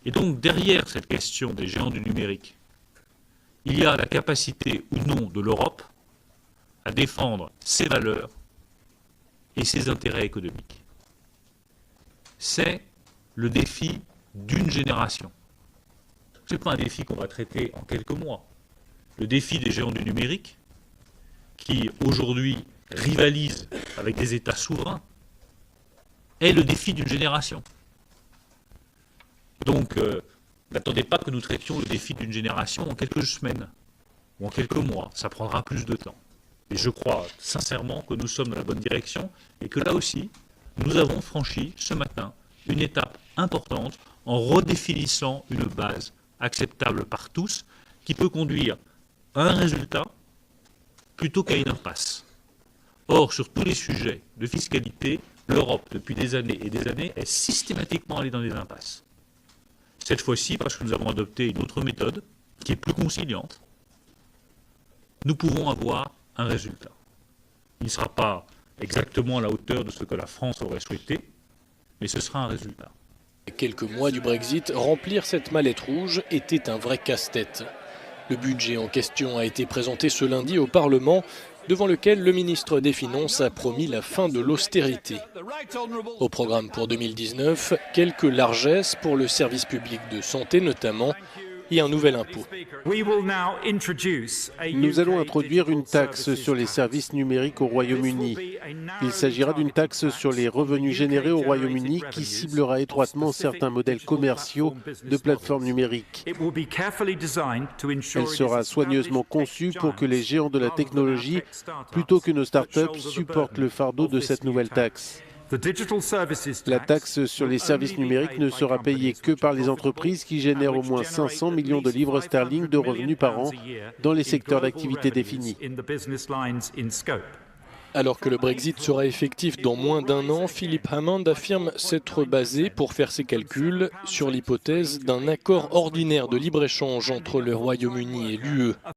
Et donc derrière cette question des géants du numérique, il y a la capacité ou non de l'Europe à défendre ses valeurs et ses intérêts économiques. C'est le défi d'une génération. Ce n'est pas un défi qu'on va traiter en quelques mois. Le défi des géants du numérique, qui aujourd'hui rivalisent avec des États souverains, est le défi d'une génération. Donc, n'attendez pas que nous traitions le défi d'une génération en quelques semaines ou en quelques mois. Ça prendra plus de temps. Et je crois sincèrement que nous sommes dans la bonne direction et que là aussi, nous avons franchi ce matin une étape importante en redéfinissant une base acceptable par tous qui peut conduire à un résultat plutôt qu'à une impasse. Or, sur tous les sujets de fiscalité, l'Europe, depuis des années et des années, est systématiquement allée dans des impasses. Cette fois-ci, parce que nous avons adopté une autre méthode, qui est plus conciliante, nous pouvons avoir un résultat. Il ne sera pas exactement à la hauteur de ce que la France aurait souhaité, mais ce sera un résultat. Quelques mois du Brexit, remplir cette mallette rouge était un vrai casse-tête. Le budget en question a été présenté ce lundi au Parlement, devant lequel le ministre des Finances a promis la fin de l'austérité. Au programme pour 2019, quelques largesses pour le service public de santé notamment, et un nouvel impôt. Nous allons introduire une taxe sur les services numériques au Royaume-Uni. Il s'agira d'une taxe sur les revenus générés au Royaume-Uni qui ciblera étroitement certains modèles commerciaux de plateformes numériques. Elle sera soigneusement conçue pour que les géants de la technologie, plutôt que nos startups, supportent le fardeau de cette nouvelle taxe. La taxe sur les services numériques ne sera payée que par les entreprises qui génèrent au moins 500 millions de livres sterling de revenus par an dans les secteurs d'activité définis. Alors que le Brexit sera effectif dans moins d'un an, Philip Hammond affirme s'être basé, pour faire ses calculs, sur l'hypothèse d'un accord ordinaire de libre-échange entre le Royaume-Uni et l'UE.